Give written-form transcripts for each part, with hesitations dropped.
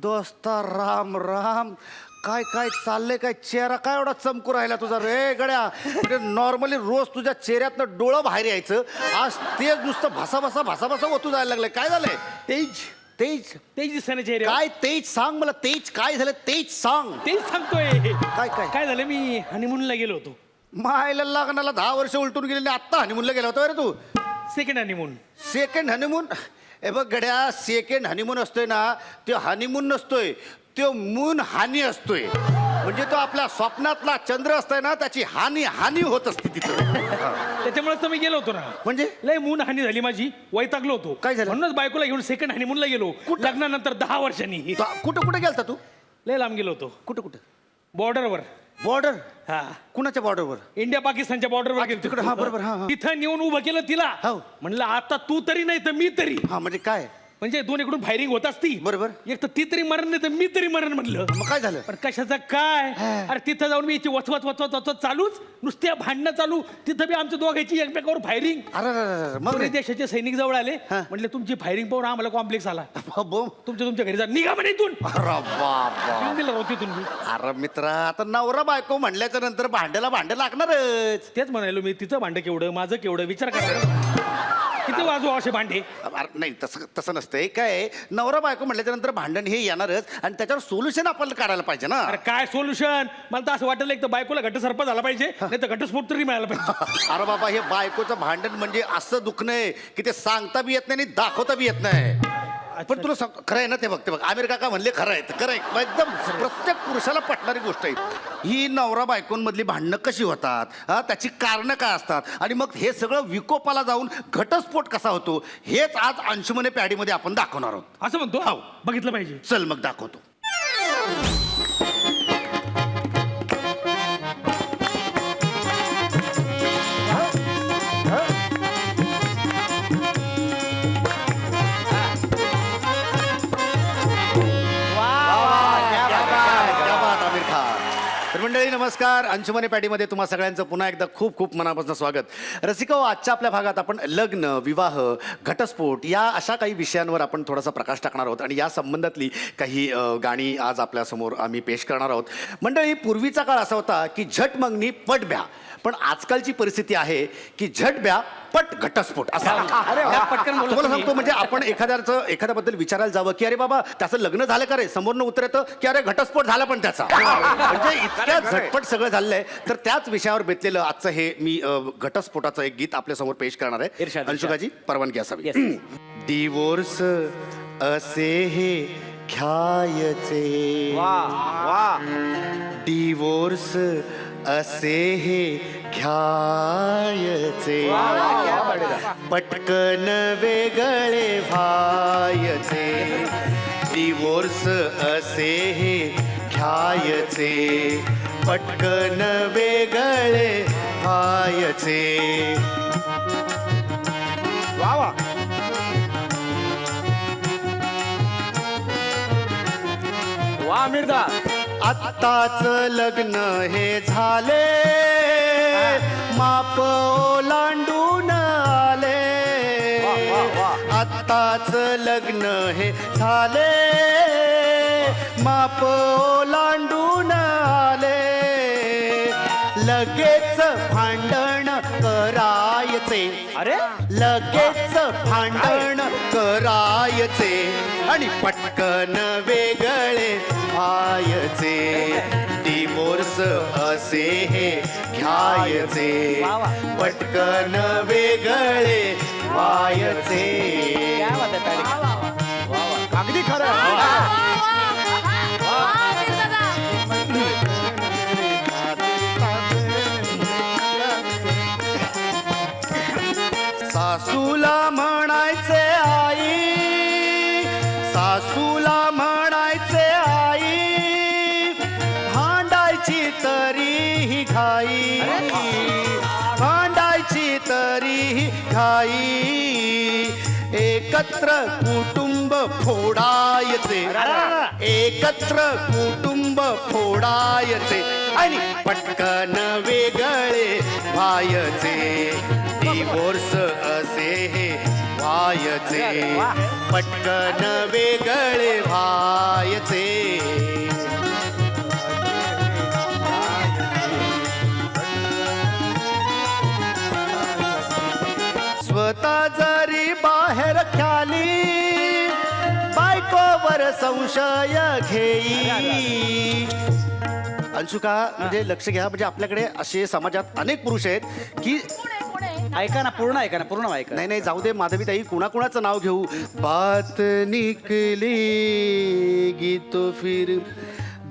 दोस्ता राम राम. काय काय चाललंय, काय चेहरा काय एवढा चमकू राहिला तुझा रे गड्या. म्हणजे नॉर्मली रोज तुझ्या चेहऱ्यातनं डोळं बाहेर यायचं, आज तेच नुसतं भासा ओतू जायला लागलंय. काय झालंय? तेज तेच तेज दिसण्याचे चेहरे. काय तेच सांग मला, तेच काय झालं तेच सांग. तेच सांगतोय. काय काय काय झालं, मी हनीमूनला गेलो होतो. मायला लग्नाला 10 वर्ष उलटून गेलेले, आत्ता हनीमूनला गेला होता रे तू. Second honeymoon. Second honeymoon? हे बघ गड्या, सेकंड हनीमून असतोय ना, तो हनीमून नसतोय, तो मून हानी असतोय. म्हणजे तो आपल्या स्वप्नातला चंद्र असतोय ना, त्याची हानी होत असते तिथं. त्याच्यामुळेच तर मी गेलो होतो ना. म्हणजे लय मून हानी झाली माझी, वैतागलो होतो. काय झालं? म्हणूनच बायकोला घेऊन सेकंड हनीमूनला गेलो. लग्नानंतर 10 वर्षांनी. कुठं गेलता तू? लय लांब गेलो होतो. कुठं? बॉर्डरवर. बॉर्डर? हा. कुणाच्या बॉर्डरवर? इंडिया पाकिस्तानच्या बॉर्डरवर गेलो तिकडे. हा बरोबर. हा तिथं नेऊन उभं केलं तिला. हो. म्हणलं आता तू तरी नाही तर मी तरी. हा म्हणजे काय? म्हणजे दोन्हीकडून फायरिंग होत असती. बरोबर. एक तर ती तरी मरण नाही तर मी तरी मरण म्हणलं. मग काय झालं? पण कशाचं काय? अरे तिथं जाऊन मी वचवत चालूच, नुसत्या भांडणं चालू. तिथं बी आमच्या दोघांची एकमेकावर फायरिंग. अरे मग दोन्ही देशाचे सैनिक जवळ आले. म्हटले तुमची फायरिंग पाहून आम्हाला कॉम्प्लेक्स आला. बोम. तुमच्या घरी जा, निघा म्हणे इथून. अरे बाबा. घेऊन दिलं होती तुम्ही. अरे मित्रा, आता नवरा बायको म्हणल्याच्या नंतर भांडं लागणारच. तेच म्हणालो मी, तिचं भांडं केवढं, माझं केवढं विचार करा. किती वाजू असे भांडे? अरे नाही, तसं नसतंय. काय नवरा बायको म्हटल्याच्या नंतर भांडण हे येणारच, आणि त्याच्यावर सोल्युशन आपल्याला काढायला पाहिजे ना. अरे काय सोल्युशन? मला तर असं वाटलं एक तर बायकोला घटसर्प झाला पाहिजे, नाही तर घटस्फोट तरी मिळाला पाहिजे. अरे बाबा, हे बायकोचं भांडण म्हणजे असं दुखणं आहे की ते सांगता बी येत नाही आणि दाखवता बी येत नाही. पण तुला खरं आहे ना, ते बघ आमिर काका म्हणले खरं आहे, एकदम प्रत्येक पुरुषाला पटणारी गोष्ट आहे ही. नवरा बायकोंमधली भांडणं कशी होतात, त्याची कारणं काय असतात, आणि मग हे सगळं विकोपाला जाऊन घटस्फोट कसा होतो, हेच आज अंशुमने प्याडीमध्ये आपण दाखवणार आहोत. असं म्हणतो? हो, बघितलं पाहिजे. चल मग दाखवतो. मंडळी नमस्कार. अंशुमने पॅटीमध्ये तुम्हा सगळ्यांचं पुन्हा एकदा खूप खूप मनापासून स्वागत. रसिका, आजच्या आपल्या भागात आपण लग्न, विवाह, घटस्फोट या अशा काही विषयांवर आपण थोडासा प्रकाश टाकणार आहोत, आणि या संबंधातली काही गाणी आज आपल्यासमोर आम्ही पेश करणार आहोत. मंडळी, पूर्वीचा काळ असा होता की झट मंगनी पट ब्या, पण आजकालची परिस्थिती आहे की झट ब्या पट घटस्फोट असा. पटकन बोला तुम्हाला सांगतो, म्हणजे आपण एखाद्याबद्दल विचारायला जावं की अरे बाबा त्याचं लग्न झालं का रे, समोरनं उत्तर येतं की अरे घटस्फोट झाला पण त्याचा. म्हणजे इतक्या झटपट सगळं झालंय. तर त्याच विषयावर बेतलेलं आजचं हे मी घटस्फोटाचं एक गीत आपल्या समोर पेश करणार आहे. अंशुकाजी, परवानगी असावी. डिवोर्स असे हे घ्यायचे, डिवोर्स असे हे घ्यायचे, पटकन वेगळे व्हायचे, डिवोर्स असे हे घ्यायचे, पटकन वेगळे व्हायचे. वा वा. वा मिर्दा. आत्ताच लग्न हे झाले, माप ओलांडून आले, आत्ताच लग्न हे झाले, माप ओलांडून आले, लगेच भांडण करायचे, अरे लगेच भांडण करायचे, आणि पटकन वेगळे व्हायचे, डिवोर्स असे हे घ्यायचे, पटकन वेगळे व्हायचे. अगदी खरं. सासूला म्हणायचे आई, सासूला म्हणायचे आई, भांडायची तरीही घाई, भांडायची तरीही घाई, एकत्र कुटुंब फोडायचे, एकत्र कुटुंब फोडायचे, आणि पटकन वेगळे व्हायचे, डिवोर्स असे हे व्हायचे पटकन वेगळे व्हायचे स्वतः जरी बाहेर ख्याली बायकोवर संशय घेई अंशुका म्हणजे लक्ष घ्या म्हणजे आपल्याकडे असे समाजात अनेक पुरुष आहेत की ऐका ना पूर्ण ऐका नाही नाही जाऊ दे माधवी ताई कुणाकुणाचं नाव घेऊ बात निकलेगी तो फिर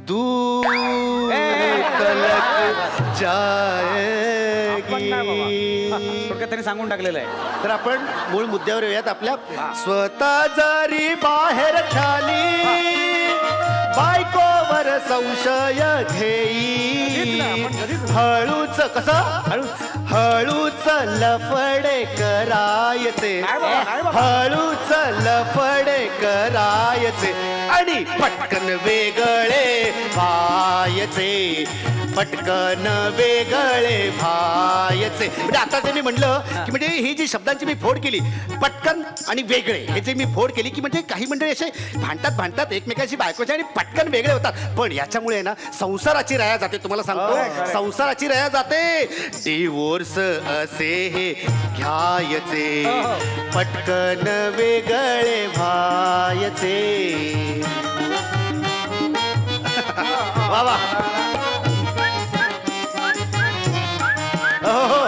दूर तलक जाएगी थोडक्यात त्यांनी सांगून टाकलेलं आहे. तर आपण मूळ मुद्द्यावर येऊयात आपल्या स्वतः जरी बाहेर खाली बायकोवर संशय घेई हळूच कसं हळूच लफडे करायचे हळूच लफडे करायचे आणि पटकन वेगळे व्हायचे पटकन वेगळे व्हायचे म्हणजे आता ते मी म्हणलं की म्हणजे ही जी शब्दांची मी फोड केली पटकन आणि वेगळे हे जे मी फोड केली की म्हणजे काही मंडळी असे भांडतात एकमेकांशी बायकोच्या आणि पटकन वेगळे होतात पण याच्यामुळे ना संसाराची रया जाते तुम्हाला सांगतो संसाराची रया जाते डिवोर्स असे हे घ्यायचे पटकन वेगळे व्हायचे वा वा हो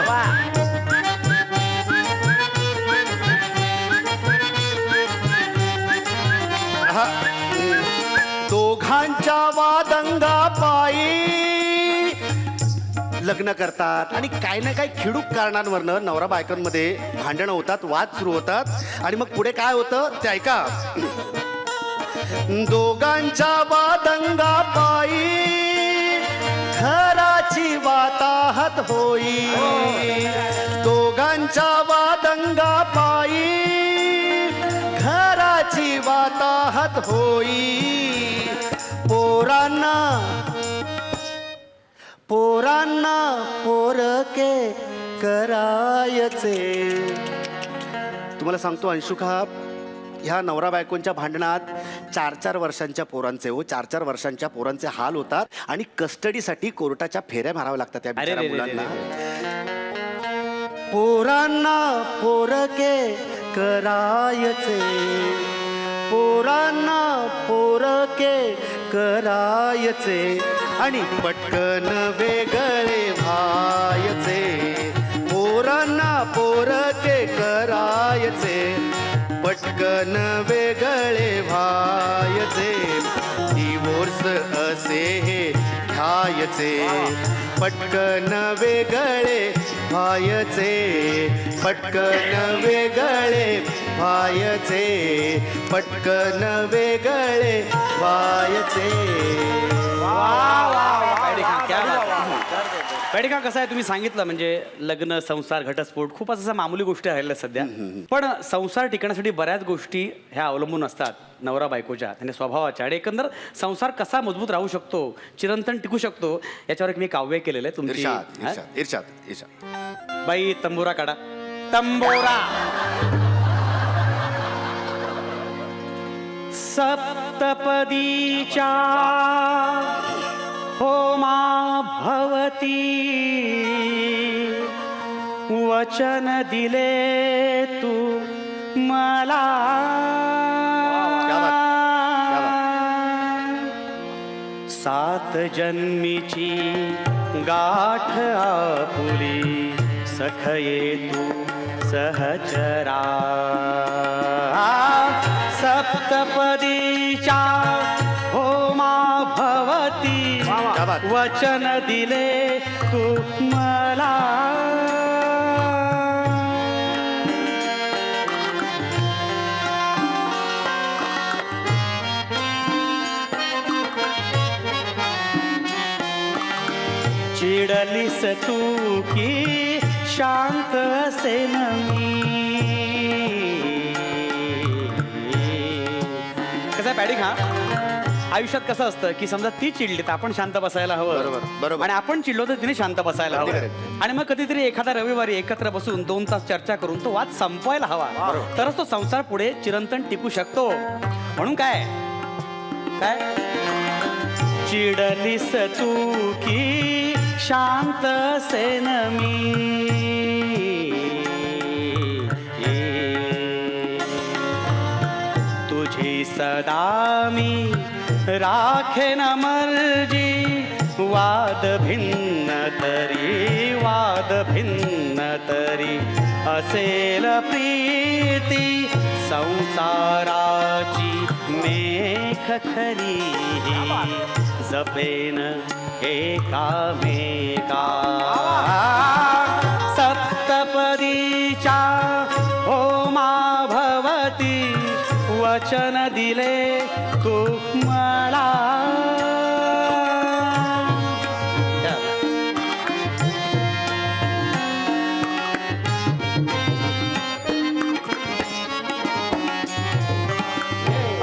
दोघांच्या वादंगा पायी लग्न करतात आणि काही ना काही खिडूक कारणांवरनं नवरा बायकांमध्ये भांडणं होतात वाद सुरू होतात आणि मग पुढे काय होतं ते ऐका दोघांच्या वादंगा पायी घराची वाताहत होई दोघांच्या वादंगा पायी घराची वाताहत होई पोरांना पोरके करायचे तुम्हाला सांगतो अंशुका ह्या नवरा बायकोंच्या भांडणात 4-4 वर्षांच्या पोरांचे 4-4 वर्षांच्या पोरांचे हाल होतात आणि कस्टडीसाठी कोर्टाच्या फेऱ्या माराव्या लागतात त्या बिचाऱ्या मुलांना पोरांना पोरके करायचे पोरांना पोरके करायचे आणि पटकन वेगळे व्हायचे पोरांना पोरके करायचे पटकन वेगळे व्हायचे डिवोर्स असे हे घ्यायचे पटकन वेगळे व्हायचे पटकन वेगळे व्हायचे पटकन वेगळे व्हायचे पेडिका कसं आहे तुम्ही सांगितलं म्हणजे लग्न संसार घटस्फोट खूप असं मामूली गोष्टी राहिल्या सध्या पण संसार टिकण्यासाठी बऱ्याच गोष्टी ह्या अवलंबून असतात नवरा बायकोच्या त्यांच्या स्वभावाच्या आणि एकंदर संसार कसा मजबूत राहू शकतो चिरंतन टिकू शकतो याच्यावर एक मी काव्य केलेलं आहे तुमची इर्षाद बाई तंबोरा काढा तंबोरा सप्तपदीच्या होमा भवती वचन दिले तू मला सात जन्मीची गाठ आपुली सखये तू सहचरा सप्तपदीच्या होमा भवती वचन दिले तू मला चिडलीस तू की शांत असेन मी कसं आहे पॅडिंग हा आयुष्यात कसं असतं की समजा ती चिडली तर आपण शांत बसायला हवं. बरोबर, बरोबर. आणि आपण चिडलो तर तिने शांत बसायला अगदी हवं. correct. आणि मग कधीतरी एखादा रविवारी एकत्र बसून 2 तास चर्चा करून तो वाद संपवायला हवा. तरच तो संसार पुढे चिरंतन टिकू शकतो. म्हणून काय चिडलीस तू की शांत सेन मी, तुझी सदा मी राखेन मर्जी. वाद भिन्न तरी असेल प्रीती संसाराची मेख खरी. जपेन एकामेका सप्तपदीच्या होमा भवती. वचन दिले तू मला.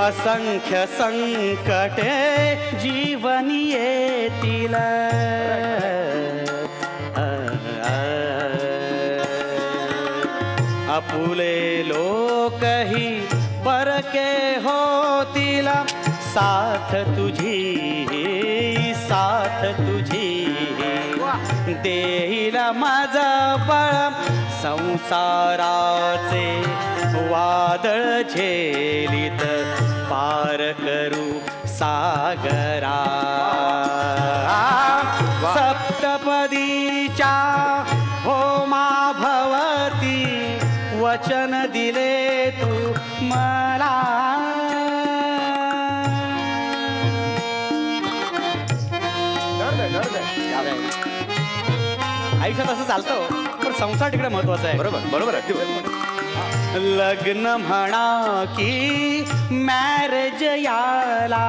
असंख्य संकटे जीवनी येतील. आपुले लोकही परके होतील. साथ तुझी देईल माझं बळ. संसाराचे वादळ झेलित पार करू सागरा. सप्तपदीच्या होमा भवती. वचन दिले तू मला. आयुष्यात असं चालतं पण संसार तिकडे महत्वाचा आहे. बरोबर बरोबर अगदी बरोबर. लग्न म्हणा की मॅरेज याला.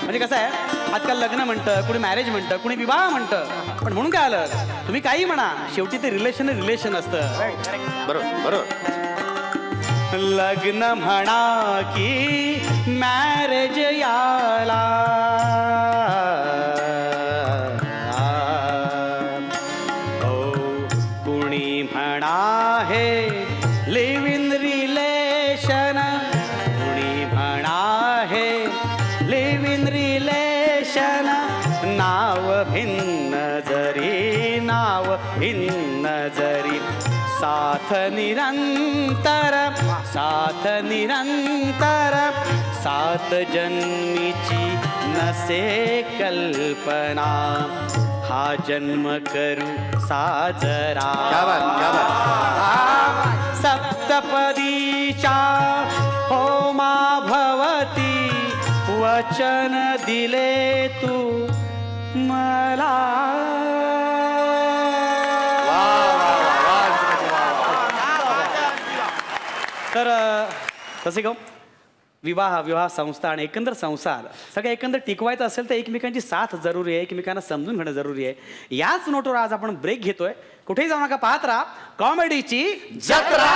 म्हणजे कसं आहे आजकाल लग्न म्हणतं, कुणी मॅरेज म्हणतं, कुणी विवाह म्हणतं. पण म्हणून काय आलं तुम्ही काही म्हणा शेवटी ते रिलेशन असतं. बरोबर बरोबर. लग्न म्हणा की मॅरेज याला. कुणी म्हणा हे लिव्ह इन रिलेशन. कुणी म्हणा हे लिव्ह इन रिलेशन. नाव भिन्न जरी साथ निरंतर सात जन्मीची नसे कल्पना. हा जन्म करू साजरा. क्या बात. सप्तपदीच्या होमा भवती. वचन दिले तू मला. तर तसे गो विवाह संस्था आणि एकंदर संसार सगळं एकंदर टिकवायचं असेल तर एकमेकांची साथ जरुरी आहे. एकमेकांना समजून घेणं जरुरी आहे. याच नोटवर आज आपण ब्रेक घेतोय. कुठेही जाऊ नका, पाहत राहा कॉमेडीची जत्रा.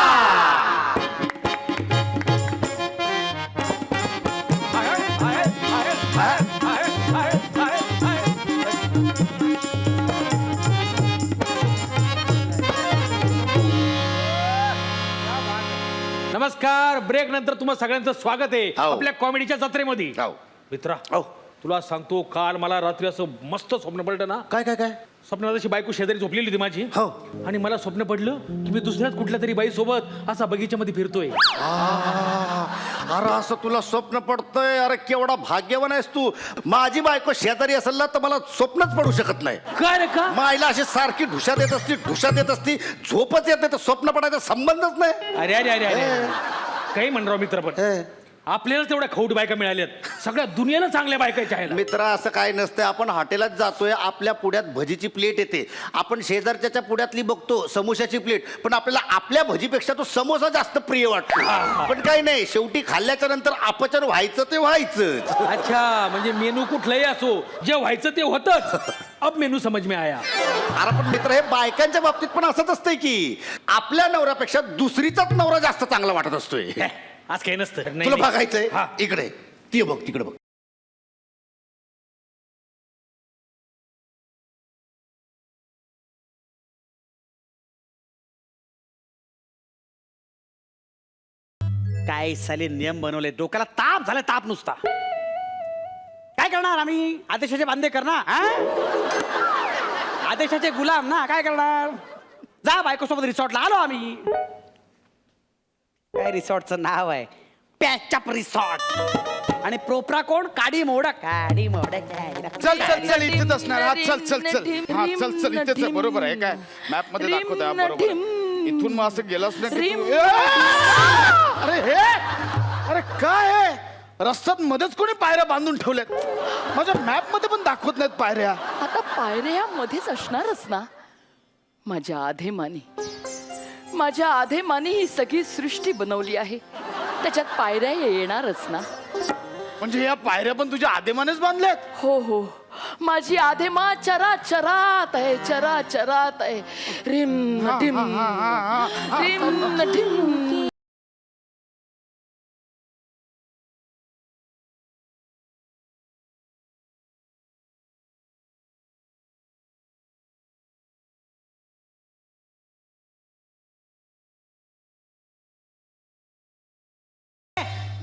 नमस्कार. ब्रेक नंतर तुम्हा सगळ्यांचं स्वागत आहे हो. आपल्या कॉमेडीच्या जत्रेमध्ये. हो. मित्रा हो. तुला सांगतो काल मला रात्री असं मस्त स्वप्न पडलं ना. काय काय काय. स्वप्नात अशी बायको शेजारी झोपलेली होती माझी. हो. आणि मला स्वप्न पडलं की मी दुसऱ्याच कुठल्या तरी बाई सोबत असा बगीच्यामध्ये फिरतोय. अरे असं तुला स्वप्न पडतंय. अरे केवढा भाग्यवान आहेस तू. माझी बायको शेजारी असेल ना तर मला स्वप्नच पडू शकत नाही. काय रे का? मायला अशी सारखी ढुशात येत असती झोपच येत नाही तर स्वप्न पडायचा संबंधच नाही. अरे अरे अरे अरे काही म्हण राव मित्र, पण आपल्याला तेवढ्या खौट बायका मिळाल्यात. सगळ्या दुनियेला चांगल्या बायकाच्या आहेत. मित्रा असं काय नसतं. आपण हॉटेलात जातोय, आपल्या पुढ्यात भजीची प्लेट येते, आपण शेजारच्या पुढ्यातली बघतो समोशाची प्लेट, पण आपल्याला आपल्या भजीपेक्षा तो समोसा जास्त प्रिय वाटतो. पण काही नाही, शेवटी खाल्ल्याच्या नंतर अपचन व्हायचं ते व्हायचंच. अच्छा, म्हणजे मेनू कुठलाही असो जे व्हायचं ते होतच. अब मेनू समज में आया. अरे पण मित्र हे बायकांच्या बाबतीत पण असंच असतंय की आपल्या नवऱ्यापेक्षा दुसरीचाच नवरा जास्त चांगला वाटत असतोय. आज काही नसतं तुला बघायचंय हा. इकडे ती बघ तिकडे बघ. काय साले नियम बनवले, डोक्याला ताप झाला, ताप नुसता. काय करणार आम्ही, आदेशाचे बांधे करणार हा? आदेशाचे गुलाम ना, काय करणार. जा बायकोसोबत रिसॉर्टला आलो आम्ही. काय रिसॉर्टचं नाव आहे, पॅचअप रिसॉर्ट. आणि प्रोपरा कोण, काडी मोडक. काडी मोडक. चल चल चल इथेच असणार. हा चल चल चल. हा चल चल इथेच आहे. बरोबर आहे काय, मॅप मध्ये दाखवत आहे. बरोबर आहे. इथून मग असं गेलास ना की तू- अरे हे, अरे काय आहे, रस्त्यात मध्येच कोणी पायऱ्या बांधून ठेवल्यात. माझ्या मॅप मध्ये पण दाखवत नाहीत पायऱ्या. आता पायऱ्या मध्येच असणारच ना. माझ्या आधेमानी ही सगळी सृष्टी बनवली आहे, त्याच्यात पायऱ्या येणारच ना. म्हणजे या पायऱ्या पण तुझ्या आदेमानेच बांधल्यात. हो हो, माझी आधेमा चरा चरात आहे, चरा चरात आहे. रिम ढिम रिम ढिम.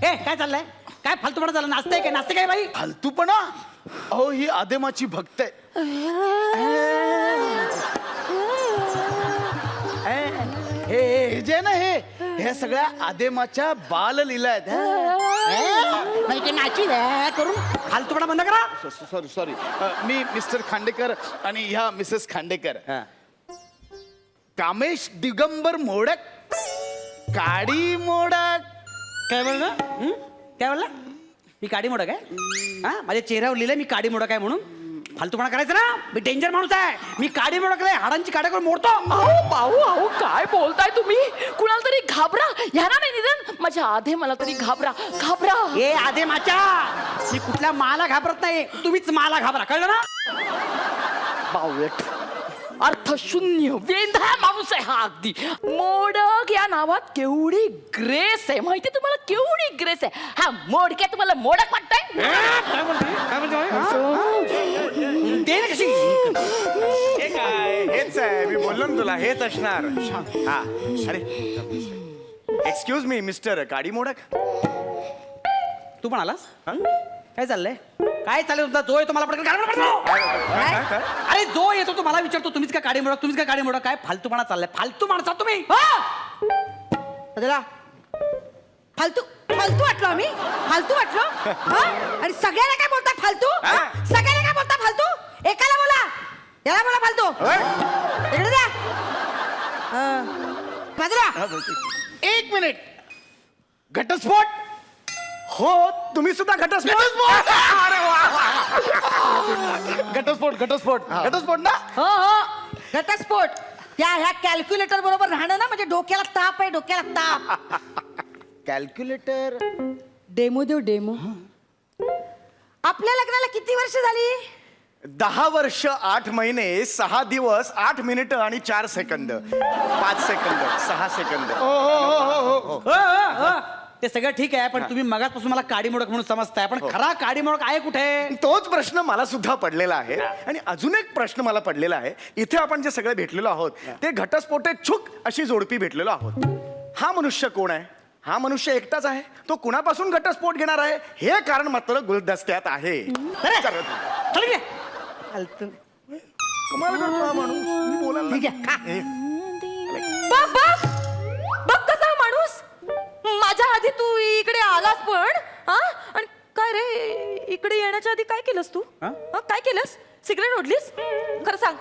ए काय चाललंय, काय फालतूपणा झाला, नाचते काय बाई. फालतूपणा. अहो ही आदेमाची भक्त आहे. हे जे ना हे सगळ्या आदेमाच्या बाललीला आहेत. करून फालतूपणा बंद करा. सॉरी सॉरी, मी मिस्टर खांडेकर आणि ह्या मिसेस खांडेकर. कामेश दिगंबर मोडक, काडी मोडक. काय बोलला, काय बोलला. मी काडी मोडक आहे, हा माझ्या चेहऱ्यावर लिहिलंय मी काडी मोडक आहे म्हणून. फालतूपणा करायचं ना, मी डेंजर माणूस आहे. मी काडी मोडक आहे, हाडांची काड्या करून मोडतो. अहो भाऊ अहो, काय बोलताय तुम्ही. कुणाला तरी घाबरा. ह्याला नाही निधन, माझ्या आधे मला तरी घाबरा घाबरा. ए आधे माचा, मी कुठल्या माला घाबरत नाही, तुम्हीच मला घाबरा, कळलं ना. बावळट, अर्थशून्य वेंधा माणूस आहे हा अगदी. मोडक या नावात केवढी ग्रेस आहे माहिती तुम्हाला, केवढी ग्रेस आहे. हा मोडक्या तुम्हाला मोडक वाटतंय. ते ना कशी. हे काय, हेच आहे, मी बोललो ना तुला, हेच असणार. हा अरे एक्सक्यूज मी मिस्टर काडी मोडक. तू पण आलास, काय चाललंय, काय चाललंय तुमचा. जो येतो मला पटकन गाडीवर पडतो. काय? अरे जो येतो तो मला विचारतो, तुम्हीच का काडी मोडक, तुम्हीच का काडी मोडक. काय फालतूपणा चाललाय, फालतू माणसा तुम्ही. फालतू फालतू वाटलो आम्ही, फालतू वाटलो. आणि सगळ्याला काय बोलता फालतू, सगळ्याला काय बोलता फालतू. एकाला बोला, याला बोला फालतू. इकडे द्या बाजूला. एक मिनिट, घटस्फोट. हो तुम्ही सुद्धा घटस्फोट. घटस्फोट घटस्फोट घटस्फोट ना. हो हो, घटस्फोट. ह्या कॅल्क्युलेटर बरोबर राहणं ना, म्हणजे डोक्याला ताप आहे, डोक्याला ताप. कॅल्क्युलेटर. डेमो देऊ डेमो. आपल्या लग्नाला किती वर्ष झाली. 10 वर्ष 8 महिने 6 दिवस 8 मिनिटं आणि 4 सेकंद 5 सेकंद 6 सेकंद. ते सगळं ठीक आहे, पण तुम्ही मगाचपासून मला काडी मोडक म्हणून समजताय, पण खरा काडी मोडक आहे कुठे. तोच प्रश्न मला सुद्धा पडलेला आहे. आणि अजून एक प्रश्न मला पडलेला आहे. इथे आपण जे सगळे भेटलेलो आहोत ते घटस्फोटे छुक अशी जोडपी भेटलेलो आहोत. हा मनुष्य कोण आहे. हा मनुष्य एकटाच आहे. तो कुणापासून घटस्फोट घेणार आहे हे कारण मात्र गुलदस्त्यात आहे. कमाल करतो हा माणूस. मी बोलायला लागलो. बघ बघ बघ कसा माणूस. माझ्या आधी तू इकडे आलास पण हा. आणि काय रे, इकडे येण्याच्या आधी काय केलंस तू. काय केलंस, सिगरेट ओढलीस. खरं सांग,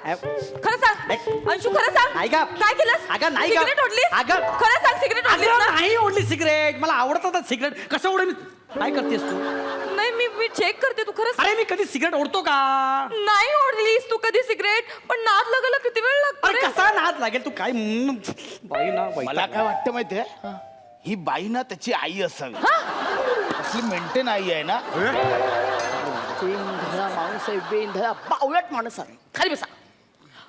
खरं सांग अंशू, खरं सांग. ऐका. काय केलंस. अगं नाही सिगरेट ओढलीस. अगं खरं सांग, सिगरेट ओढलीस ना? नाही ओढली सिगरेट. मला आवडतात सिगरेट. कसं ओढे मी. काय करतेस तू. नाही मी चेक करते, तू खरं सांग. अरे मी कधी सिगरेट ओढतो का. नाही ओढलीस तू कधी सिगरेट, पण नाद लागायला किती वेळ लागतो अरे रे? कसा नाद लागेल तू काय. बाई ना मला काय वाटतं माहितीये, ही बाई ना त्याची आई असावी. असली मेंटेन आई आहे ना. वेंधळा माणूस आहे, वेंधळा बावळट माणूस आहे. खाली बसा.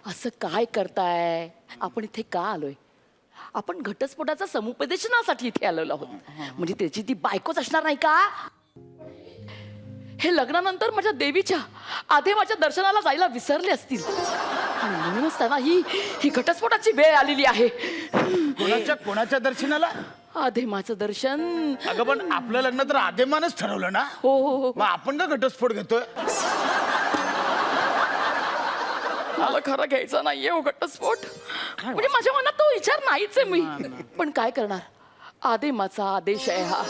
असं काय करताय आपण, इथे का आलोय. आपण घटस्फोटाचा समुपदेशनासाठी इथे आलेलो आहोत. म्हणजे त्याची ती बायकोच असणार नाही का? हे लग्नानंतर माझ्या देवीच्या आधे माझ्या दर्शनाला जायला विसरले असतील आणि म्हणूनच त्यांना ही घटस्फोटाची वेळ आलेली आहे. कोणाच्या दर्शनाला? आधेमाचं दर्शन. अगं पण आपलं लग्न तर आधेमानच ठरवलं ना. हो हो हो. मग आपण का घटस्फोट घेतोय? मला खरं घ्यायचा नाहीये हो घटस्फोट. म्हणजे माझ्या मनात तो विचार नाहीच आहे मी. पण काय करणार, आदेमाचा आदेश आहे हा.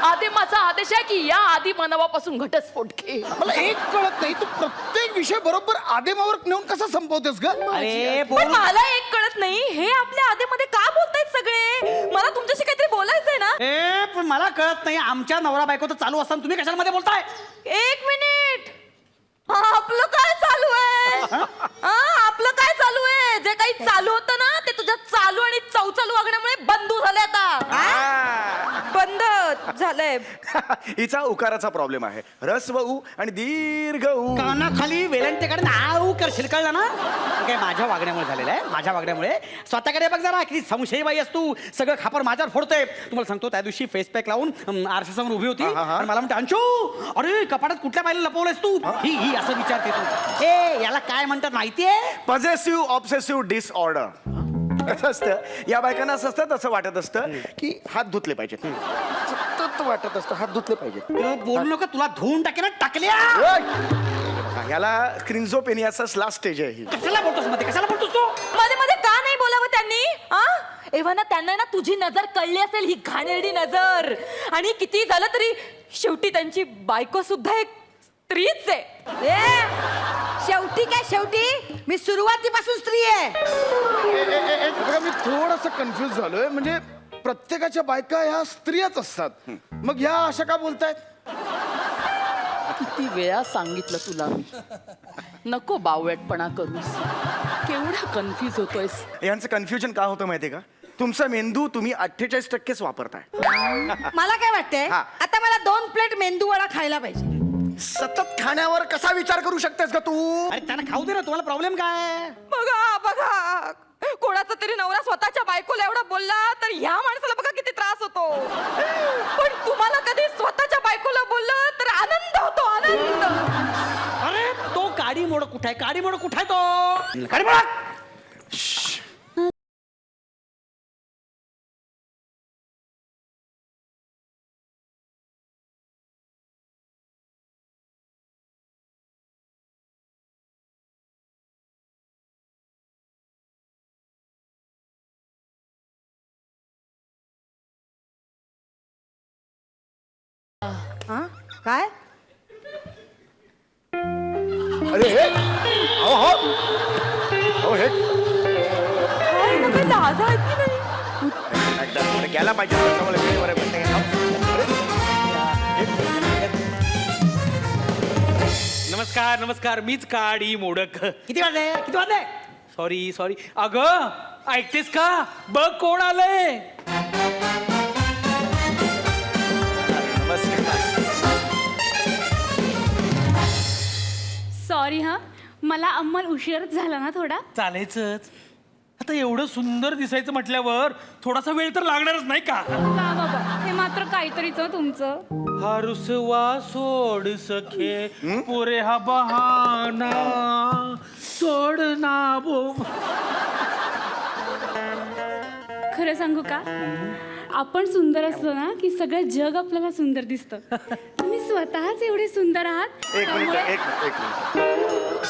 आदेमाचा आदेश आहे की या आदी मानवापासून घटस्फोट घे. मला एक कळत नाही, तू प्रत्येक विषय बरोबर आदेमावर नेऊन कसा संपवतेस ग? अरे पण मला एक कळत नाही, हे आपल्या आधेमध्ये का बोलतायत सगळे? मला तुमच्याशी काहीतरी बोलायचंय ना. पण मला कळत नाही, आमच्या नवरा बायको तर चालू असताना तुम्ही कशाला मध्ये बोलताय? एक मिनिट, आपलं काय चालू आहे? आपलं काय चालू आहे? जे काही चालू होतं ना ते तुझ्या चालू आणि चौचालू वागण्यामुळे बंद झाले आता. बंद झालंय. हिचा उकाराचा प्रॉब्लेम आहे. रस्व उ आणि दीर्घ उ. कानाखाली वेलंटेकडे नाव करशील, कळलं ना? काय माझ्या वागण्यामुळे झालेलं आहे, माझ्या वागण्यामुळे. स्वतःकडे बघ जरा, किती संशयी बाई असतो, सगळं खापर माझ्यावर फोडतोय. तुम्हाला सांगतो, त्या दिवशी फेस पॅक लावून आरशासमोर उभी होती आणि मला म्हणते, अंशू अरे कपाटात कुठल्या बाईला लपवलंयस तू? ही असं विचारते तू. ए याला काय म्हणतात माहितीये? पॉझेसिव्ह ऑब्सेसिव्ह डिसऑर्डर. कसं असतं, या बायकांना असं असतं, तसं वाटत असतं की हात धुतले पाहिजेत. सतत वाटत असतं हात धुतले पाहिजेत. बोलू नका, तुला धुवून टाके ना टाकल्या. बघा, याला क्रिन्झोपेनियाचा लास्ट स्टेज आहे ही. कशाला बोलतोस मध्ये, कशाला बोलतोस तू? मध्ये मध्ये का नाही बोलावं त्यांनी? एव्हा ना त्यांना ना तुझी नजर कळली असेल, ही घाणेरडी नजर. आणि किती झालं तरी शेवटी त्यांची बायको सुद्धा एक स्त्रीच आहे. शेवटी काय शेवटी, मी सुरुवातीपासून स्त्री आहे. बघा, मी थोडासा कन्फ्युज झालोय. म्हणजे प्रत्येकाच्या बायका ह्या स्त्रियाच असतात, मग ह्या अशा का बोलतायत? किती वेळा सांगितलं तुला मी, नको बावळटपणा करूस. केवढा कन्फ्युज होतोयस. यांचं कन्फ्युजन का होतं माहितीये का? तुमचा मेंदू तुम्ही 48% वापरताय. मला काय वाटतंय, हा. आता मला 2 प्लेट मेंदू वडा खायला पाहिजे. सतत खाण्यावर कसा विचार करू शकतेस का तू? अरे त्यांना खाऊ दे ना, तुम्हाला प्रॉब्लेम काय? बघा बघा, कोणाचा तरी नवरा स्वतःच्या बायकोला एवढा बोलला तर ह्या माणसाला बघा किती त्रास होतो. पण तुम्हाला कधी स्वतःच्या बायकोला बोललं तर आनंद होतो, आनंद. अरे तो काडी मोड कुठे आहे? काडी मोड कुठे आहे तो? काडी मोड. हा काय? अरे हे हो हे काय ना काही लाज आहेत की नाही? एकदा थोडं गेला पाहिजे त्याच्यामुळे वेळेवर आहे. नमस्कार नमस्कार, मीच काडी मोडक. किती वाजले? किती वाजले? Sorry sorry. अगं ऐकतेस का? बघ कोण आलंय. सॉरी हा, मला अंमल उशीरच झाला ना थोडा. चालायचंच आता, एवढं सुंदर दिसायचं म्हटल्यावर थोडासा वेळ तर लागणारच नाही का? का बाबा, हे मात्र काहीतरीच हो तुमचं. हा रुसवा सोड सखे पुरे हा बहाना सोड ना बो. खरं सांगू का, आपण सुंदर असलो ना की सगळं जग आपल्याला सुंदर दिसतं. तुम्ही स्वतःच एवढे सुंदर आहात. एक मिनिट त्यामुळे- एक मिनिट.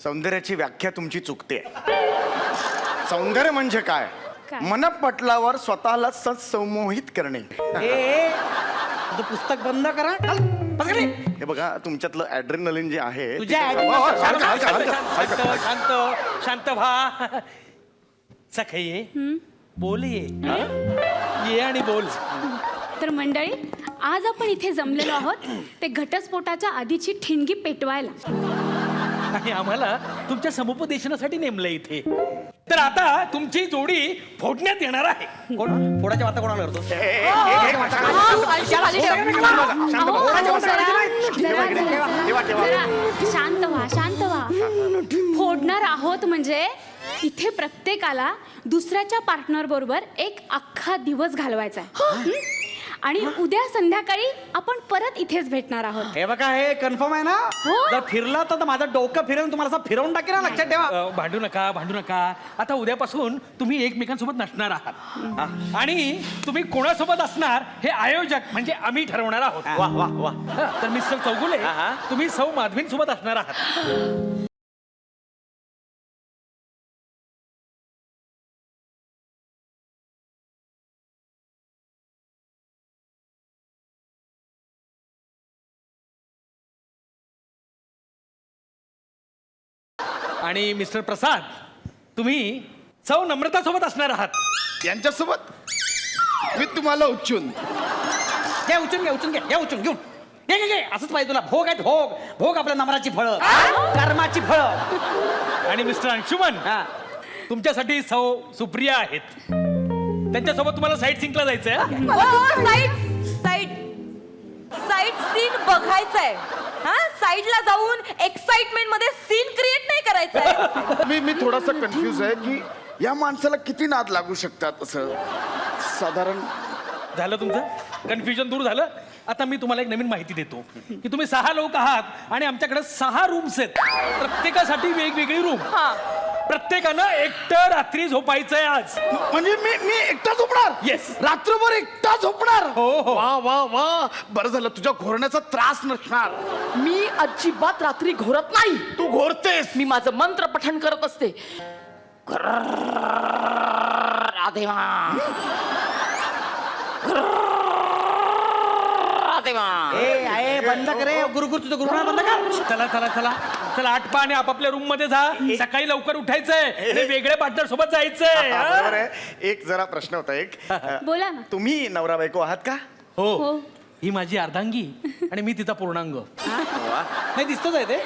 सौंदर्याची व्याख्या तुमची चुकते. सौंदर्य म्हणजे काय? काय? मनपटलावर स्वतःला संमोहित करणे. तुझं पुस्तक बंद करा. चल, बस खाली. हे बघा, तुमच्यातलं ऍड्रेनलिन जे आहे तुझ्या ते- हो, हो, हलका, हलका, हलका, हलका. शांत शांत शांत व्हा. सखे ये, बोल ये आणि बोल. तर मंडळी, आज आपण इथे जमलेलो आहोत ते घटस्फोटाच्या आधीची ठिणगी पेटवायला. आणि आम्हाला तुमच्या समुपदेशनासाठी नेमलं इथे. तर आता तुमची जोडी फोडण्यात येणार आहे. कोण फोडाच्या वाता कोणाला करतो? खाली ठेव. शांत व्हा, शांत व्हा. फोडणार आहोत म्हणजे इथे प्रत्येकाला दुसऱ्याच्या पार्टनर बरोबर एक अख्खा दिवस घालवायचा आहे आणि उद्या संध्याकाळी आपण परत इथेच भेटणार आहोत. हे बघा, हे कन्फर्म आहे ना? हो. जर फिरला तर माझं डोकं फिरवून तुम्हाला असं फिरवून टाकेल ना, लक्षात ठेवा. भांडू नका. आता उद्यापासून तुम्ही एकमेकांसोबत नसणार आहात आणि तुम्ही कोणासोबत असणार हे आयोजक म्हणजे आम्ही ठरवणार आहोत. वा वा वा. तर मिस्टर चौगुले, तुम्ही सौ माधवींसोबत असणार आहात. आणि मिस्टर प्रसाद, तुम्ही सौ नम्रता सोबत असणार आहात. यांच्यासोबत मी तुम्हाला उच्चून घे उचून घेऊन घे असंच पाहिजे तुला. भोग आहेत, भोग आपल्या नमराची फळं, कर्माची फळं. आणि मिस्टर अंशुमन, हा. तुमच्यासाठी सौ सुप्रिया आहेत. त्यांच्यासोबत तुम्हाला साईट सिंकला जायचंय. साईट सीन बघायचंय. हा, साईडला जाऊन एक्साइटमेंट मध्ये सीन क्रिएट नाही करायचंय. मी थोडासा कन्फ्यूज आहे की या माणसाला किती नाद लागू शकतात असं साधारण. झालं तुमचं कन्फ्युजन दूर झालं. आता मी तुम्हाला एक नवीन माहिती देतो की तुम्ही 6 लोक आहात आणि आमच्याकडे 6 रूम्स आहेत. प्रत्येकासाठी वेगवेगळी रूम. प्रत्येकानं एकटं रात्री झोपायचंय आज. म्हणजे मी एकटा झोपणार? Yes. रात्रभर एकटा झोपणार? हो. वा वा वा, बरं झालं तुझ्या घोरण्याचा त्रास नसणार. मी अजिबात रात्री घोरत नाही. तू घोरतेस. मी माझं मंत्र पठण करत असते. बंद करे गुरुगुर, तुझं गुरुना बंद कर. चला आटपा आणि आपापल्या रूम मध्ये जा. सकाळी लवकर उठायचंय आणि वेगळ्या पार्टनर सोबत जायचंय. हा, बरोबर आहे. एक जरा प्रश्न होता एक. बोला ना. तुम्ही नवरा बायको आहात का? हो, ही माझी अर्धांगी आणि मी तिचा पूर्णांग. नाही दिसतच आहे ते.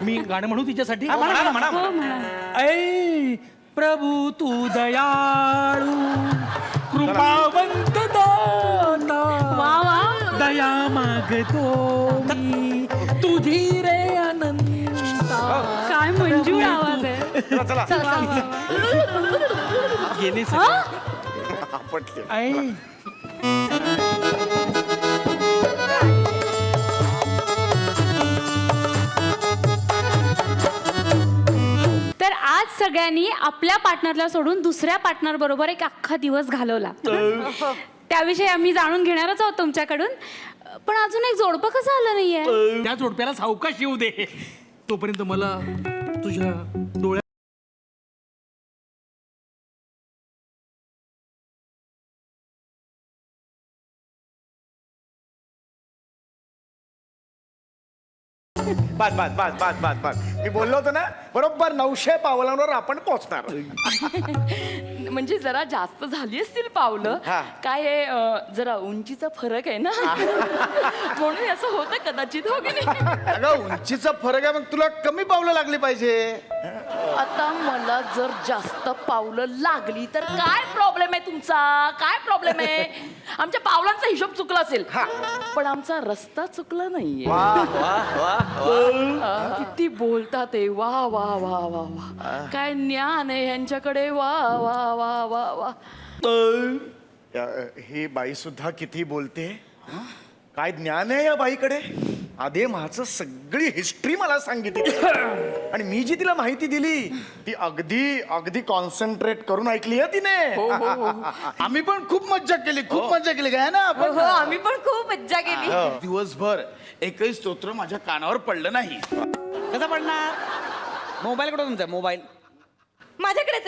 मी गाणं म्हणू तिच्यासाठी. हा, म्हणा. हो म्हणा. ऐ प्रभू तू दयाळू कृपावंत दाता, वा वा. दया मागतो मी तुझी रे अनंता. काय मंजूळ आवाज आहे. चला गेले पटले. ऐ तर आज सगळ्यांनी आपल्या पार्टनरला सोडून दुसऱ्या पार्टनर बरोबर एक अख्खा दिवस घालवला. त्याविषयी आम्ही जाणून घेणारच आहोत तुमच्याकडून. पण अजून एक जोडपं कसं आलं नाहीये? त्या जोडप्याला सावकाश येऊ दे. तोपर्यंत मला तुझ्या डोळ्या बस. मी बोललो होतो ना, बरोबर 900 पावलांवर आपण पोहोचणार. म्हणजे जरा जास्त झाली असतील पावलं. हा. काय आहे, जरा उंचीचा फरक आहे ना, म्हणून असं होतं कदाचित. हो की नाही? अगं उंचीचा फरक आहे, मग तुला कमी पावलं लागली पाहिजे. आता मला जर जास्त पावलं लागली तर काय प्रॉब्लेम आहे तुमचा? काय प्रॉब्लेम आहे? आमच्या पावलांचा हिशोब चुकला असेल, पण आमचा रस्ता चुकला नाहीये. किती बोलतात ते. वा वा वा वा वा, काय ज्ञान आहे ह्यांच्याकडे. वा वा वा वा वा. ही बाई सुद्धा किती बोलते. काय ज्ञान आहे या बाईकडे. आधे माझं सगळी हिस्ट्री मला सांगितली आणि मी जी तिला माहिती दिली ती अगदी कॉन्सन्ट्रेट करून ऐकली आहे तिने. आम्ही पण खूप मज्जा केली काय ना हो, आपण. आम्ही पण खूप मज्जा केली. दिवसभर एकही स्तोत्र माझ्या कानावर पडलं नाही. कसं पडणार? मोबाईल कुठं तुमचा? मोबाईल माझ्याकडेच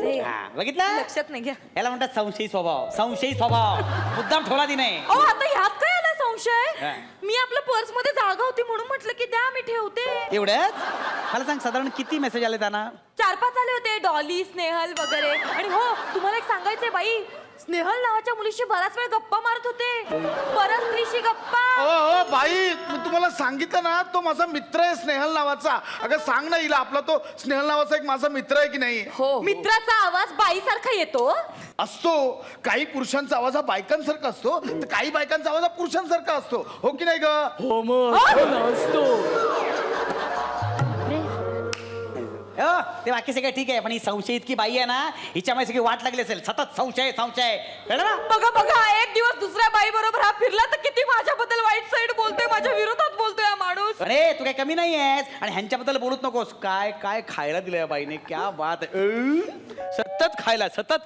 आहे. बघितलं? लक्षात नाही घ्या. याला म्हणतात संशयी स्वभाव. मुद्दाम ठेवला ती नाही. अहो, आता ह्यात काय आला संशय? हा. मी आपल्या पर्स मध्ये जागा होती म्हणून म्हटलं की द्या, मी ठेवते. एवढ्याच? मला सांग, साधारण किती मेसेज आले त्यांना? 4-5 आले होते. डॉली, स्नेहल वगैरे. आणि हो, तुम्हाला एक सांगायचंय बाई, स्नेहल नावाच्या मुलीशी बराच वेळ गप्पा मारत होते. परत स्त्रीशी गप्पा. ओ बाई, मी तुम्हाला सांगितलं ना, तो माझा मित्र आहे स्नेहल नावाचा. अगं सांग ना हिला, आपला तो स्नेहल नावाचा एक माझा मित्र आहे की नाही. हो. मित्राचा आवाज बाईसारखा येतो. असतो. काही पुरुषांचा आवाज हा बायकांसारखा असतो, तर काही बायकांचा आवाज हा पुरुषांसारखा असतो. हो की नाही ग? हो मग असतो. ते बाकी सगळं ठीक आहे पण ही संशय इतकी बाई आहे ना हिच्यामुळे सगळी वाट लागली असेल सतत संशय संशय कळलं ना बघा बघा एक दिवस दुसऱ्या बाई बरोबर हा फिरला तर किती माझ्याबद्दल वाईट साईड बोलतोय, माझ्या विरोधात बोलतोय हा माणूस. अरे तू काय कमी नाही आहेस आणि ह्यांच्याबद्दल बोलूच नकोस. काय काय खायला दिलं या बाईने क्या बात आहे. सतत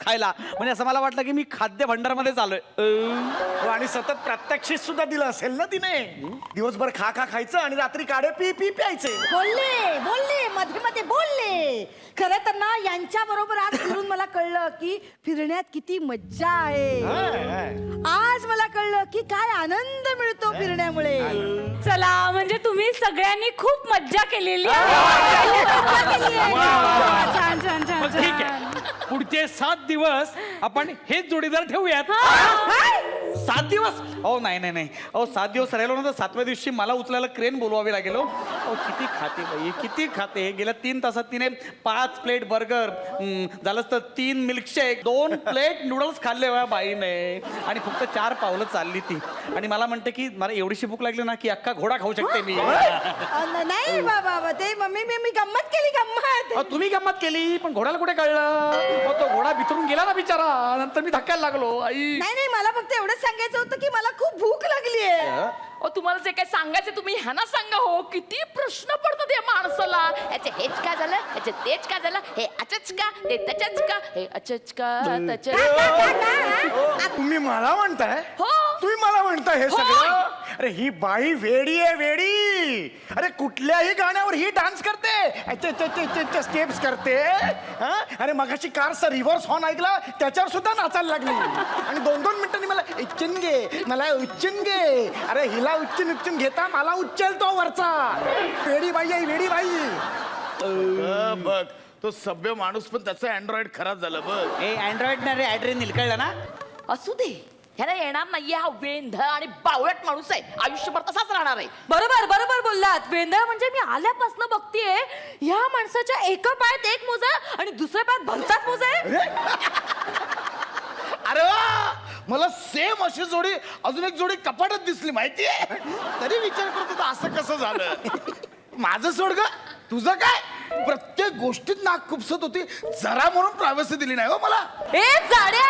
खायला म्हणजे असं मला वाटलं की मी खाद्य भंडारमध्ये चाललोय. हो, आणि सतत प्रात्यक्षिक सुद्धा दिलं असेल ना तिने. दिवसभर खा खायचं आणि रात्री काढे पी प्यायचे. बोलले मध्ये मध्ये बोलले. खरं तर ना यांच्या बरोबर आज फिरून मला कळलं की फिरण्यात किती मज्जा आहे. आज मला कळलं की काय आनंद मिळतो फिरण्यामुळे. चला म्हणजे तुम्ही सगळ्यांनी खूप मज्जा केलेली आहे. छान छान छान मग ठीक छान. आहे, पुढचे 7 दिवस आपण हेच जोडीदार ठेवूयात. 7 दिवस अहो नाही अहो 7 दिवस राहिलो ना तर 7व्या दिवशी मला उचलायला क्रेन बोलवावी लागेल. अहो किती खाते बाई किती खाते. गेल्या 3 तासात तिने 5 प्लेट बर्गर झालंच तर 3 मिल्कशेक 2 प्लेट नूडल्स खाल्ले या बाईने आणि फक्त 4 पावलं चालली ती आणि मला म्हणते की मला एवढीशी भूक लागली ना की अख्खा घोडा खाऊ शकते मी. नाही बाबा ते मी गंमत केली गंमत. अहो, तुम्ही गंमत केली पण घोड्याला कुठे कळलं. अहो, तो घोडा बिथरून गेला ना बिचारा. नंतर मी धक्क्याला लागलो. आई नाही मला फक्त एवढंच सांगायचं होतं की मला खूप भूक लागली आहे. तुम्हाला जे काय सांगायचं तुम्ही ह्यांना सांगा हो. किती प्रश्न पडतात या माणसाला. याचे हेच का झालं, याचे तेच का झालं, हे अचच का, ते तचच का, हे अचच का तचच. तुम्ही मला म्हणताय. हो. तुम्ही मला म्हणताय हे होय. सगळं. अरे ही बाई वेडी आहे वेडी. अरे कुठल्याही गाण्यावर ही डान्स करते स्टेप्स करते. हा? अरे मगाशी कारचा रिव्हर्स हॉर्न ऐकला त्याच्यावर सुद्धा नाचायला लागली आणि 2-2 मिनिटांनी मला उच्चन घे मला उच्चन घे. अरे हिला उच्चन घेता मला उच्चलतो वरचा. वेडी बाई आहे वेडी बाई. बघ तो सभ्य माणूस पण त्याचं अँड्रॉइड खराब झालं बघ. ए अँड्रॉइड ना रे ॲड्रेन कळलं ना. असू दे ह्याला येणार नाहीये. हा वेंध आणि बावळट माणूस आहे. आयुष्यभर तसाच राहणार आहे. बरोबर बोललात. वेंदा म्हणजे मी आल्यापासून बघतीये ह्या माणसाच्या एका पायात एक मोजा आणि दुसऱ्या पायात भलताच मोजा आहे. अरे वा मला सेम अशी जोडी अजून एक जोडी कपाटात दिसली माहितीये. तरी विचार करतो तर असं कसं झालं. माझं सोड ग तुझं काय. प्रत्येक गोष्टीत नाक खुपसत होती जरा म्हणून प्रायव्हसी दिली नाही हो मला. ए जाड्या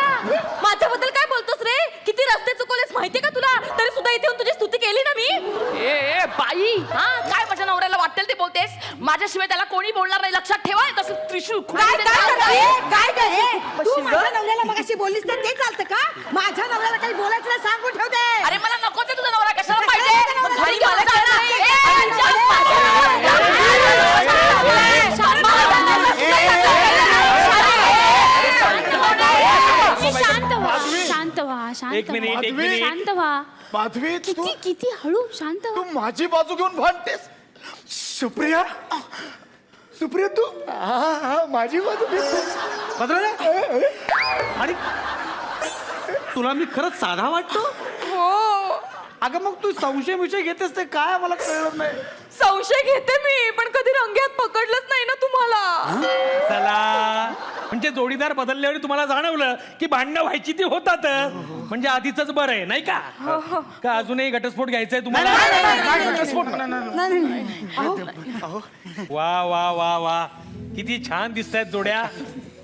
माझ्याबद्दल काय बोलतोस रे. किती रस्ते चुकवलेस माहितीये का तुला. तरी सुद्धा इथे येऊन तुझी स्तुती केली ना मी. ए बाई हा काय माझ्या नवऱ्याला वाटेल ते बोलतेस. माझ्याशिवाय त्याला कोणी बोलणार नाही लक्षात ठेवा. तसं त्रिशूळ काय तू माझ्या नवऱ्याला मगाशी बोललीस तर ते चालतं का. माझ्या नवऱ्याला काही बोलायचं नाही सांगून ठेवते. अरे मला नकोच आहे तुझा नवरा. कशाला पाहिजे. मग घरी घेऊन जा ना. शांत एक मिनिट माधवी. शांत व्हा. माधवी तू किती हळू शांत तू व्हा. माझी बाजू घेऊन भांडतेस. सुप्रिया सुप्रिया तू हा माझी बाजू घेतलीस. आणि तुला मी खरंच साधा वाटतो. अगं मग तू संशय घेतेस ते काय मला कळलं नाही. संशय घेते मी पण कधी रंग्यात पकडलंच नाही ना तुम्हाला. चला म्हणजे जोडीदार बदलल्यावर तुम्हाला जाणवलं की भांडणं व्हायची ती होतात. म्हणजे आधीच बरं आहे नाही का. का अजूनही घटस्फोट घ्यायचा आहे तुम्हाला. वा वा वा वा किती छान दिसत आहेत जोड्या.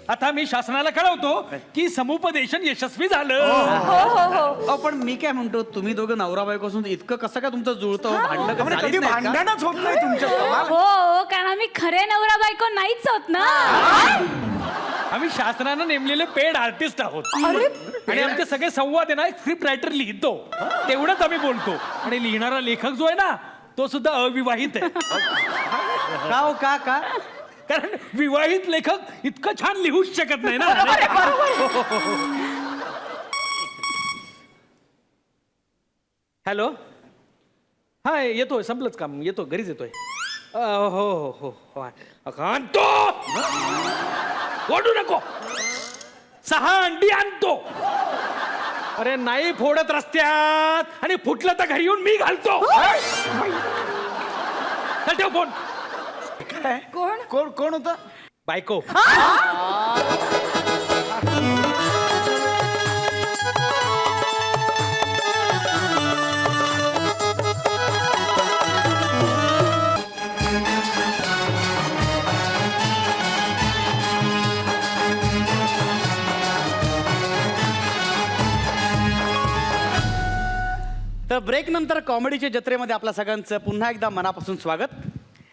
आता मी शासनाला कळवतो की समुपदेशन यशस्वी झालं. पण मी काय म्हणतो तुम्ही दोघं नवरा बायको असून इतकं कसं काय तुमचं जुळतं. भांडणं कधी कधी झालीच नाहीत का? भांडणच होत नाही तुमच्या. हो कारण आम्ही खरे नवरा बायको नाहीच होत ना. आम्ही शासनानं नेमलेले पेड आर्टिस्ट आहोत आणि आमचे सगळे संवाद आहे ना एक स्क्रिप्ट रायटर लिहितो तेवढंच आम्ही बोलतो. आणि लिहिणारा लेखक जो आहे ना तो सुद्धा अविवाहित आहे. का हो का कारण विवाहित लेखक इतकं छान लिहूच शकत नाही ना. हॅलो हा येतोय संपलंच काम. येतो घरीच येतोय. हो आणतो. ओढू नको. 6 अंडी आणतो. अरे नाही फोडत रस्त्यात आणि फुटलं तर घरी येऊन मी घालतो. चल ठेव फोन. कोण होता. बायको. तर ब्रेक नंतर कॉमेडीच्या जत्रेमध्ये आपल्या सगळ्यांचं पुन्हा एकदा मनापासून स्वागत.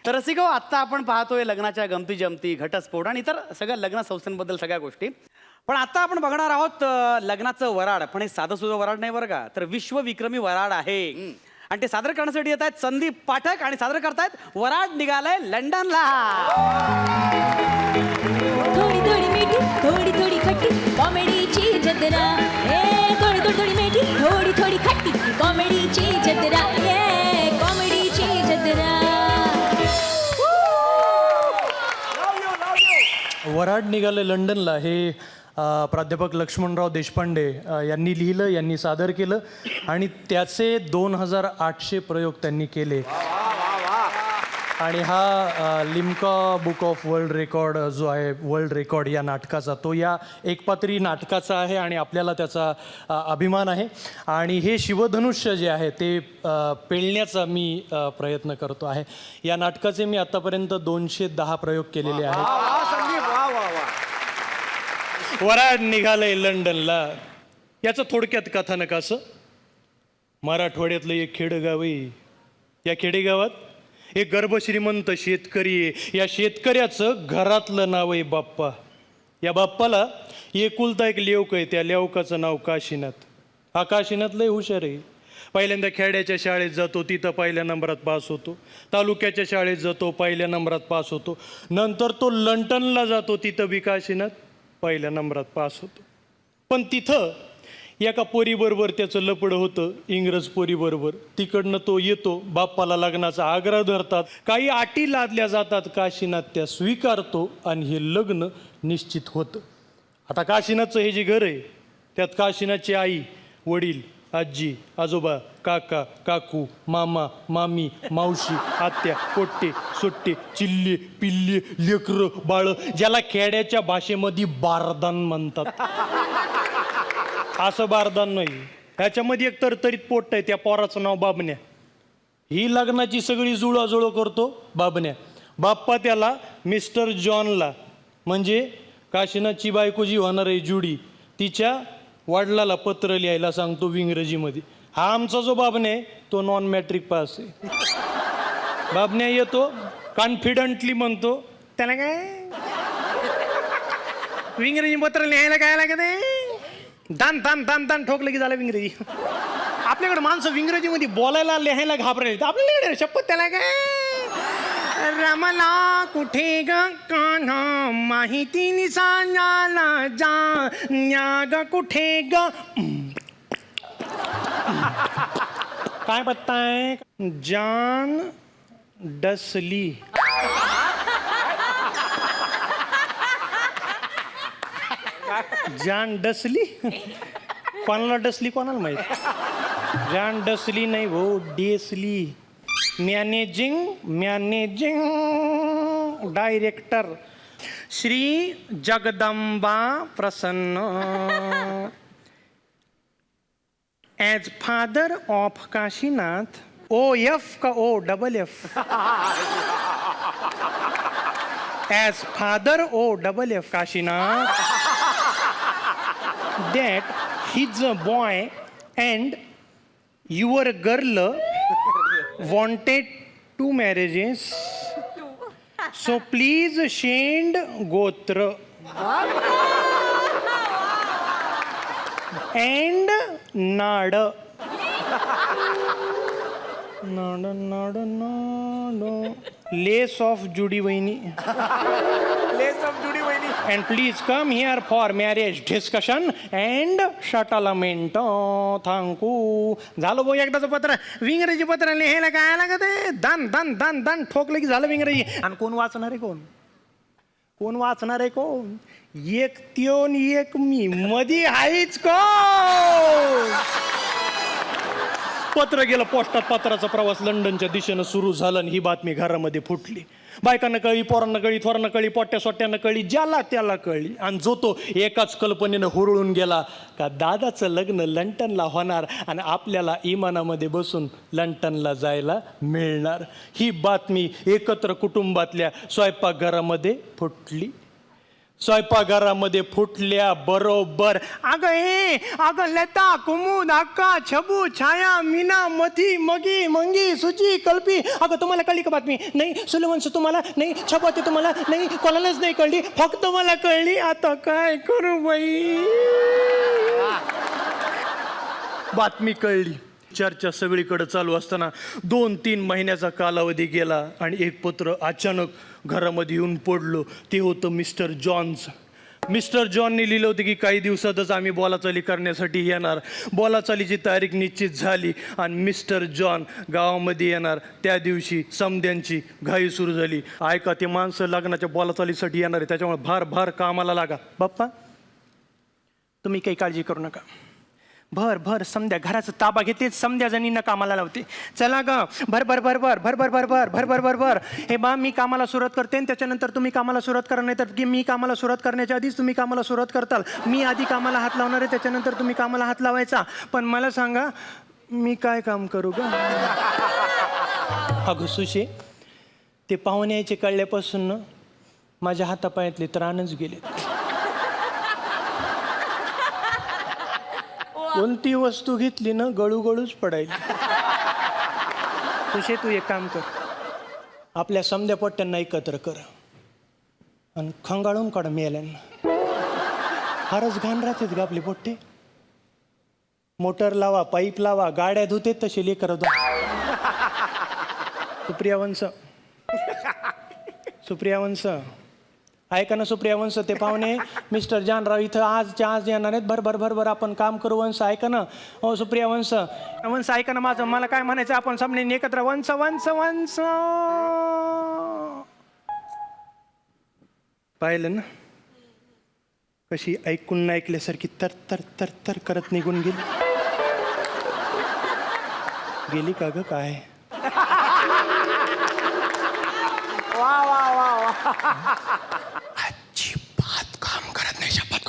तर रसिको, आत्ता आपण पाहतोय लग्नाच्या गमती जमती, घटस्फोट आणि इतर सगळ्या लग्न संस्थांबद्दल सगळ्या गोष्टी. पण आता आपण बघणार आहोत लग्नाचं वराड. पण हे साधं सुद्धा वराड नाही बरं का, तर विश्वविक्रमी वराड आहे. आणि ते सादर करण्यासाठी येत आहेत संदीप पाठक आणि सादर करतायत वराड निघालंय लंडनला. थोडी थोडी मिठी थोडी थोडी खट्टी कॉमेडीची जत्रा थोडी थोडी थोडी मिठी थोडी थोडी खट्टी कॉमेडीची जत्रा कॉमेडीची जत्रा. वराड निघाले लंडनला हे प्राध्यापक लक्ष्मणराव देशपांडे यांनी लिहिलं, यांनी सादर केलं आणि त्याचे 2800 प्रयोग त्यांनी केले. आणि हा Limca book of world record जो आहे, वर्ल्ड रेकॉर्ड या नाटकाचा, तो या एकपात्री नाटकाचा आहे आणि आपल्याला त्याचा अभिमान आहे. आणि हे शिवधनुष्य जे आहे ते पेलण्याचा मी प्रयत्न करतो आहे. या नाटकाचे मी आतापर्यंत 210 प्रयोग केलेले आहेत. वराड निघालंय लंडनला याचं थोडक्यात कथानक असं. मराठवाड्यातलं एक खेडेगाव आहे. या खेडेगावात एक गर्भश्रीमंत शेतकरी आहे. या शेतकऱ्याचं घरातलं नाव आहे बाप्पा. या बाप्पाला एकुलता एक लेवक आहे. त्या लेवकाचं नाव काशीनाथ. हा काशीनाथ लय हुशार आहे. पहिल्यांदा खेड्याच्या शाळेत जातो, तिथं पहिल्या नंबरात पास होतो. तालुक्याच्या शाळेत जातो, पहिल्या नंबरात पास होतो. नंतर तो लंडनला जातो, तिथं बी काशीनाथ पहिल्या नंबरात पास होतो. पण तिथं एका पोरीबरोबर त्याचं लपडं होतं, इंग्रज पोरीबरोबर. तिकडनं तो येतो, बाप्पाला लग्नाचा आग्रह धरतात, काही अटी लादल्या जातात. काशीनाथ त्या स्वीकारतो आणि हे लग्न निश्चित होतं. आता काशीनाथचं हे जे घर आहे त्यात काशीनाथची आई, वडील, आजी, आजोबा, काका, काकू, मामा, मामी, मावशी, आत्या, पोट्टे, सोट्टे, चिल्ले, पिल्ले, लेकरं, बाळ, ज्याला खेड्याच्या भाषेमध्ये बारदान म्हणतात. असं बारदान नाही, ह्याच्यामध्ये एक तरतरीत पोट्ट आहे, त्या पोराचं नाव बाबण्या. ही लग्नाची सगळी जुळाजुळं करतो बाबण्या. बाप्पा त्याला मिस्टर जॉनला, म्हणजे काशीनाथची बायको जी होणार आहे जुडी, तिच्या वडिलाला पत्र लिहायला सांगतो इंग्रजीमध्ये. हा आमचा जो बाबण्या आहे तो नॉन मॅट्रिक पास आहे. बाबण्या येतो, कॉन्फिडंटली म्हणतो, त्याला काय इंग्रजी पत्र लिहायला काय लागत आहे, दान दान दान दान ठोकलं की झालं इंग्रजी. आपल्याकडे माणसं इंग्रजीमध्ये बोलायला लिहायला घाबरायला, आपल्याकडे शपथ त्याला काय रमला कुठे ग कान्हा माहिती निसाला जा न्याग कुठे ग. काय पत्ताय जान डसली. जान डसली कोणाला डसली कोणाला माहित. जान डसली नाही भाऊ, डेसली. Managing director Shri Jagdamba Prasanna. As father of Kashinath. OF का OFF. As father OFF Kashinath, that he's a boy and your girl wanted 2 marriages, so please send gotra and nada. Lace of Judy Vaini. And please come here for marriage discussion and settlement. Thank you. झालं भाऊ एकदाचं पत्र. इंग्रजी पत्र लिहायला काय लागत आहे, दान दान दान दान ठोकलं की झालं इंग्रजी. आणि कोण वाचणार आहे, कोण वाचणार आहे, कोण एक त्योन एक मी मधी आहेच कोण. पत्र गेलं पोस्टात. पत्राचा प्रवास लंडनच्या दिशेनं सुरू झाला आणि ही बातमी घरामध्ये फुटली. बायकांना कळली, पोरांना कळली, थोरांना कळली, पोट्या सोट्यांना कळली, ज्याला त्याला कळली. आणि जो तो एकाच कल्पनेनं हुरळून गेला का दादाचं लग्न लंडनला होणार आणि आपल्याला इमानामध्ये बसून लंडनला जायला मिळणार. ही बातमी एकत्र कुटुंबातल्या स्वयंपाकघरामध्ये फुटली. स्वयंपाकघरामध्ये फुटल्या बरोबर अगं हे अगं लता कुमुद अक्का छबू छाया मीना मथी मगी मंगी सुची कल्पी अगं तुम्हाला कळली का बातमी नाही सुलवंश तुम्हाला नाही छपाती तुम्हाला नाही कोणालाच नाही कळली फक्त मला कळली आता काय करू बाई बातमी कळली चर्चा सगळीकडे चालू असताना 2-3 महिन्याचा कालावधी गेला आणि एक पत्र अचानक घरामध्ये येऊन पडलं ते होतं मिस्टर जॉनचं मिस्टर जॉननी लिहिलं होतं की काही दिवसातच आम्ही बोलाचाली करण्यासाठी येणार बोलाचालीची तारीख निश्चित झाली आणि मिस्टर जॉन गावामध्ये येणार त्या दिवशी समध्यांची घाई सुरू झाली ऐका ते माणसं लग्नाच्या बोलाचालीसाठी येणार आहे त्याच्यामुळे भार भार कामाला लागा बाप्पा तुम्ही काही काळजी करू नका भर भर समध्या घराचा ताबा घेते समध्या जणींना कामाला लावते चला ग भर भर भर भर भर भर भर भर भर भर भर भर हे बा मी कामाला सुरुवात करते आणि त्याच्यानंतर तुम्ही कामाला सुरुवात करा नाही तर की मी कामाला सुरुवात करण्याच्या आधीच तुम्ही कामाला सुरुवात करताल मी आधी कामाला हात लावणार आहे त्याच्यानंतर तुम्ही कामाला हात लावायचा पण मला सांगा मी काय काम करू ग अगं सुशे ते पाहुणे यायचे कळल्यापासून ना माझ्या हातापायातले त्राणच गेले कोणती वस्तू घेतली ना गळूगळूच पडायली तसे तू एक काम कर आपल्या समध्या पोट्ट्यांना एकत्र कर आणि खंगाळून काढ मेल्यांना फारच घाण राहतेच ग आपले पोट्टे मोटर लावा पाईप लावा गाड्या धुते तसे लेकर सुप्रिया वंश ऐका ना सुप्रिया वंश ते पाहुणे मिस्टर जानराव इथं आजच्या आज येणार आहेत भर भर भर भर आपण काम करू वंश ऐका ना हो सुप्रिया वंश वंश ऐका ना माझं मला काय म्हणायचं आपण सामने एकत्र वंश वंश वंश पाहिलं ना कशी ऐकून नाही ऐकल्यासारखी तर तर तर तर करत निघून गेली का ग काय अजिबात काम करत नाही शपथ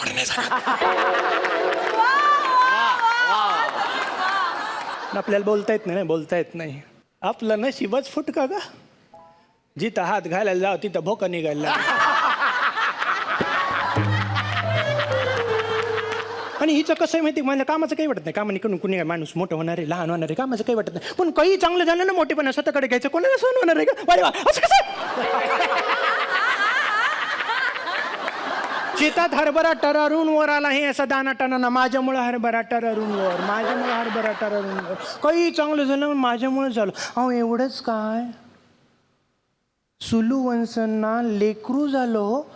आपल्याला बोलता येत नाही आपलं नशीबच फुटका ग जिथं हात घालायला जाव तिथं भोका निघायला आणि हिचं कसं आहे माहिती मला कामाचं काही वाटत नाही कामाने करून कुणी माणूस मोठं होणार आहे लहान होणार आहे कामाचं काही वाटत नाही पण काही चांगलं झालं ना मोठेपणा स्वतःकडे घ्यायचं कोणाला सहन होणार आहे का अरे वा असं कसं शेतात हरभरा टरारून वर आला हे असा दाना टाना माझ्यामुळे हरभरा टरारून वर माझ्यामुळे हरभरा टरारून वर काही चांगलं झालं माझ्यामुळे झालं अहो एवढंच काय सुलू वंशांना लेकरू झालो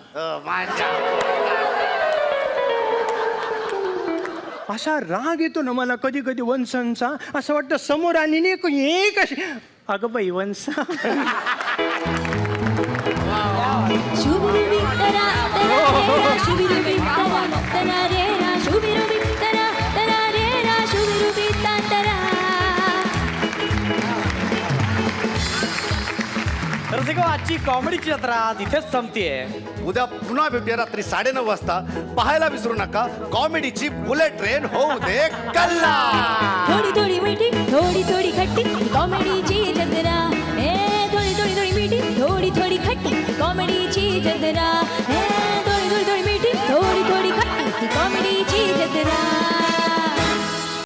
असा राग येतो ना मला कधी कधी वंशांचा असं वाटतं समोर आली नाही एक अशी अगं बाई वंश रसिको आजची कॉमेडीची जत्रा तिथेच संपतीये उद्या पुन्हा भेटूया रात्री 9:30 वाजता पाहायला विसरू नका कॉमेडीची बुलेट ट्रेन होऊ दे कल्ला थोडी थोडी मिठी थोडी थोडी खट्टी कॉमेडीची जत्रा थोडी थोडी थोडी मिठी थोडी थोडी खट्टी कॉमेडीची जत्रा